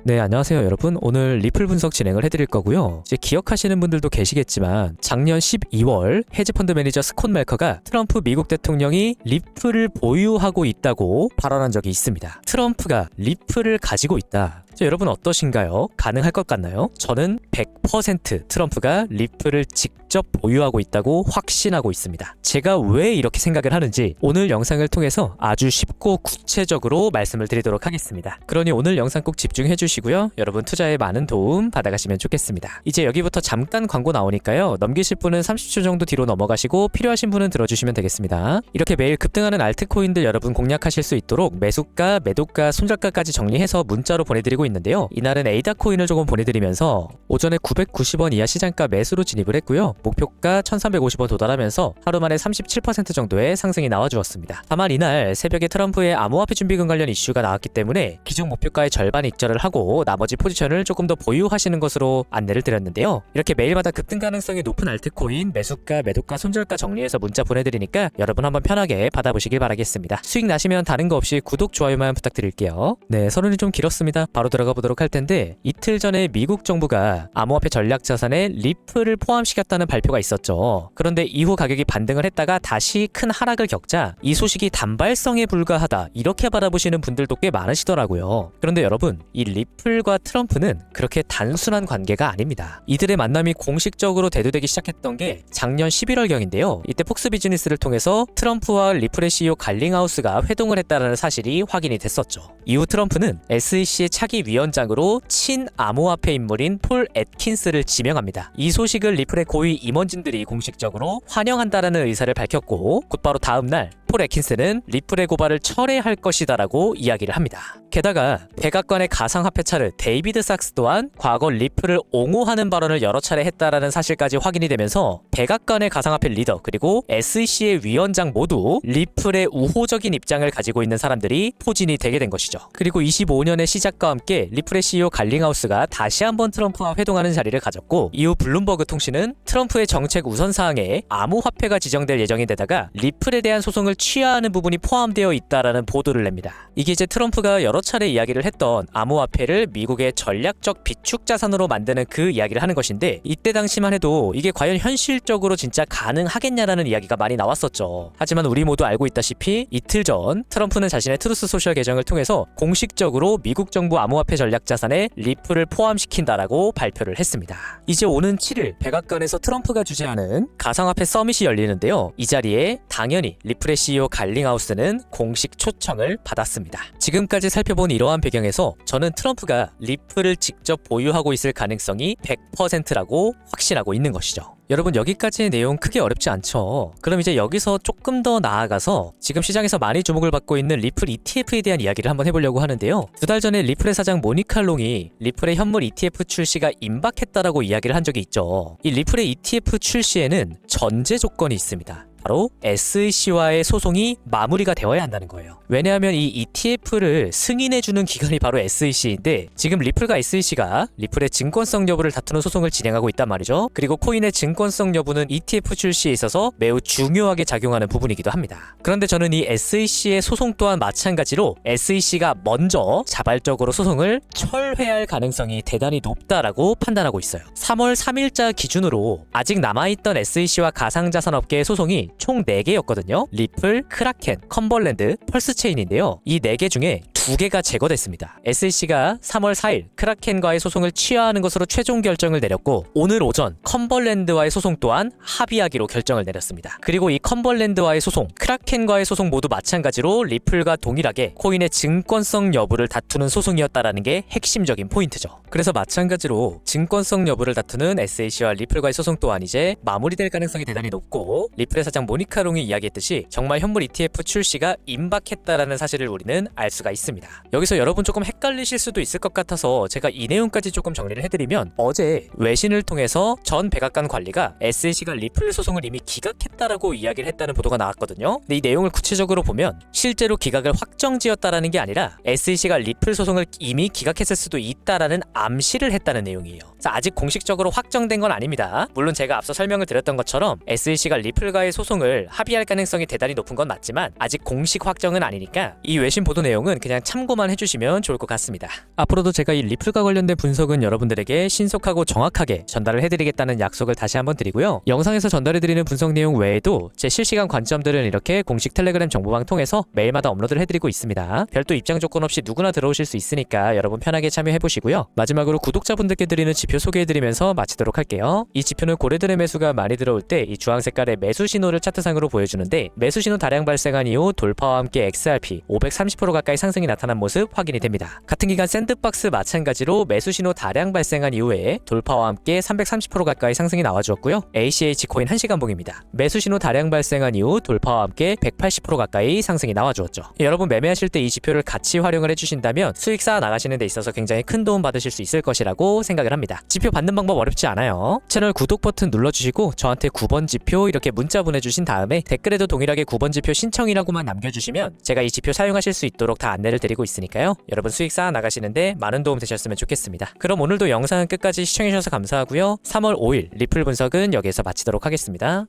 네, 안녕하세요 여러분. 오늘 리플 분석 진행을 해드릴 거고요. 이제 기억하시는 분들도 계시겠지만 작년 12월 헤지펀드 매니저 스콧 멜커가 트럼프 미국 대통령이 리플을 보유하고 있다고 발언한 적이 있습니다. 트럼프가 리플을 가지고 있다. 여러분 어떠신가요? 가능할 것 같나요? 저는 100% 트럼프가 리플을 직접 보유하고 있다고 확신하고 있습니다. 제가 왜 이렇게 생각을 하는지 오늘 영상을 통해서 아주 쉽고 구체적으로 말씀을 드리도록 하겠습니다. 그러니 오늘 영상 꼭 집중해 주시고요. 여러분 투자에 많은 도움 받아가시면 좋겠습니다. 이제 여기부터 잠깐 광고 나오니까요. 넘기실 분은 30초 정도 뒤로 넘어가시고 필요하신 분은 들어주시면 되겠습니다. 이렇게 매일 급등하는 알트코인들 여러분 공략하실 수 있도록 매수가, 매도가, 손절가까지 정리해서 문자로 보내드리고 있는데요. 이날은 에이다 코인을 조금 보내드리면서 오전에 990원 이하 시장가 매수로 진입을 했고요. 목표가 1350원 도달하면서 하루 만에 37% 정도의 상승이 나와주었습니다. 다만 이날 새벽에 트럼프의 암호화폐 준비금 관련 이슈가 나왔기 때문에 기존 목표가의 절반 익절을 하고 나머지 포지션을 조금 더 보유하시는 것으로 안내를 드렸는데요. 이렇게 매일마다 급등 가능성이 높은 알트코인 매수가, 매도가, 손절가 정리해서 문자 보내드리니까 여러분 한번 편하게 받아보시길 바라겠습니다. 수익 나시면 다른 거 없이 구독, 좋아요만 부탁드릴게요. 네, 서론이 좀 길었습니다. 바로 들어가 보도록 할 텐데 이틀 전에 미국 정부가 암호화폐 전략 자산에 리플을 포함시켰다는 발표가 있었죠. 그런데 이후 가격이 반등을 했다가 다시 큰 하락을 겪자 이 소식이 단발성에 불과하다 이렇게 바라보시는 분들도 꽤 많으시더라고요. 그런데 여러분, 이 리플과 트럼프는 그렇게 단순한 관계가 아닙니다. 이들의 만남이 공식적으로 대두되기 시작했던 게 작년 11월경인데요. 이때 폭스 비즈니스를 통해서 트럼프와 리플의 CEO 갈링하우스가 회동을 했다는 사실이 확인이 됐었죠. 이후 트럼프는 SEC의 차기 위원장으로 친암호화폐 인물인 폴 애킨스를 지명합니다. 이 소식을 리플의 고위 임원진들이 공식적으로 환영한다라는 의사를 밝혔고 곧바로 다음날 폴 애킨스는 리플의 고발을 철회할 것이다라고 이야기를 합니다. 게다가 백악관의 가상화폐 차르 데이비드 sak스 또한 과거 리플을 옹호하는 발언을 여러 차례 했다라는 사실까지 확인이 되면서 백악관의 가상화폐 리더 그리고 SEC의 위원장 모두 리플의 우호적인 입장을 가지고 있는 사람들이 포진이 되게 된 것이죠. 그리고 25년의 시작과 함께 리플의 CEO 갈링하우스가 다시 한번 트럼프와 회동하는 자리를 가졌고 이후 블룸버그 통신은 트럼프의 정책 우선사항에 암호화폐가 지정될 예정인데다가 리플에 대한 소송을 취하하는 부분이 포함되어 있다라는 보도를 냅니다. 이게 이제 트럼프가 여러 차례 이야기를 했던 암호화폐를 미국의 전략적 비축 자산으로 만드는 그 이야기를 하는 것인데 이때 당시만 해도 이게 과연 현실적으로 진짜 가능하겠냐라는 이야기가 많이 나왔었죠. 하지만 우리 모두 알고 있다시피 이틀 전 트럼프는 자신의 트루스 소셜 계정을 통해서 공식적으로 미국 정부 암호화폐 전략 자산에 리플을 포함시킨다라고 발표를 했습니다. 이제 오는 7일 백악관에서 트럼프가 주재하는 가상화폐 서밋이 열리는데요. 이 자리에 당연히 리플의 CEO 갈링하우스는 공식 초청을 받았습니다. 지금까지 살펴본 이러한 배경에서 저는 트럼프가 리플을 직접 보유하고 있을 가능성이 100%라고 확신하고 있는 것이죠. 여러분 여기까지의 내용 크게 어렵지 않죠? 그럼 이제 여기서 조금 더 나아가서 지금 시장에서 많이 주목을 받고 있는 리플 ETF에 대한 이야기를 한번 해보려고 하는데요. 2달 전에 리플의 사장 모니카 롱이 리플의 현물 ETF 출시가 임박했다라고 이야기를 한 적이 있죠. 이 리플의 ETF 출시에는 전제 조건이 있습니다. 바로 SEC와의 소송이 마무리가 되어야 한다는 거예요. 왜냐하면 이 ETF를 승인해주는 기관이 바로 SEC인데 지금 리플과 SEC가 리플의 증권성 여부를 다투는 소송을 진행하고 있단 말이죠. 그리고 코인의 증권성 여부는 ETF 출시에 있어서 매우 중요하게 작용하는 부분이기도 합니다. 그런데 저는 이 SEC의 소송 또한 마찬가지로 SEC가 먼저 자발적으로 소송을 철회할 가능성이 대단히 높다라고 판단하고 있어요. 3월 3일자 기준으로 아직 남아있던 SEC와 가상자산업계의 소송이 총 4개였거든요. 리플, 크라켄, 컴벌랜드, 펄스체인인데요. 이 4개 중에 2개가 제거됐습니다. SEC가 3월 4일 크라켄과의 소송을 취하하는 것으로 최종 결정을 내렸고 오늘 오전 컴벌랜드와의 소송 또한 합의하기로 결정을 내렸습니다. 그리고 이 컴벌랜드와의 소송, 크라켄과의 소송 모두 마찬가지로 리플과 동일하게 코인의 증권성 여부를 다투는 소송이었다라는 게 핵심적인 포인트죠. 그래서 마찬가지로 증권성 여부를 다투는 SEC와 리플과의 소송 또한 이제 마무리될 가능성이 대단히 높고 리플의 사장 모니카 롱이 이야기했듯이 정말 현물 ETF 출시가 임박했다라는 사실을 우리는 알 수가 있습니다. 여기서 여러분 조금 헷갈리실 수도 있을 것 같아서 제가 이 내용까지 조금 정리를 해드리면 어제 외신을 통해서 전 백악관 관리가 SEC가 리플 소송을 이미 기각했다라고 이야기를 했다는 보도가 나왔거든요. 근데 이 내용을 구체적으로 보면 실제로 기각을 확정지었다라는 게 아니라 SEC가 리플 소송을 이미 기각했을 수도 있다라는 암시를 했다는 내용이에요. 자, 아직 공식적으로 확정된 건 아닙니다. 물론 제가 앞서 설명을 드렸던 것처럼 SEC가 리플과의 소송을 합의할 가능성이 대단히 높은 건 맞지만 아직 공식 확정은 아니니까 이 외신 보도 내용은 그냥 참고만 해주시면 좋을 것 같습니다. 앞으로도 제가 이 리플과 관련된 분석은 여러분들에게 신속하고 정확하게 전달을 해드리겠다는 약속을 다시 한번 드리고요. 영상에서 전달해드리는 분석 내용 외에도 제 실시간 관점들은 이렇게 공식 텔레그램 정보방 통해서 매일마다 업로드를 해드리고 있습니다. 별도 입장 조건 없이 누구나 들어오실 수 있으니까 여러분 편하게 참여해보시고요. 마지막으로 구독자분들께 드리는 지표 소개해드리면서 마치도록 할게요. 이 지표는 고래들의 매수가 많이 들어올 때 이 주황 색깔의 매수 신호를 차트상으로 보여주는데 매수 신호 다량 발생한 이후 돌파와 함께 XRP 530% 가까이 상승이 나타난 모습 확인이 됩니다. 같은 기간 샌드박스 마찬가지로 매수 신호 다량 발생한 이후에 돌파와 함께 330% 가까이 상승이 나와주었고요. ACH 코인 1시간 봉입니다. 매수 신호 다량 발생한 이후 돌파와 함께 180% 가까이 상승이 나와주었죠. 여러분 매매하실 때 이 지표를 같이 활용을 해주신다면 수익 쌓아 나가시는 데 있어서 굉장히 큰 도움 받으실 수 있을 것이라고 생각을 합니다. 지표 받는 방법 어렵지 않아요. 채널 구독 버튼 눌러주시고 저한테 9번 지표 이렇게 문자 보내주신 다음에 댓글에도 동일하게 9번 지표 신청이라고만 남겨주시면 제가 이 지표 사용하실 수 있도록 다 안내를 드리고 있으니까요. 여러분 수익 쌓아 나가시는데 많은 도움 되셨으면 좋겠습니다. 그럼 오늘도 영상은 끝까지 시청해주셔서 감사하고요. 3월 5일 리플 분석은 여기에서 마치도록 하겠습니다.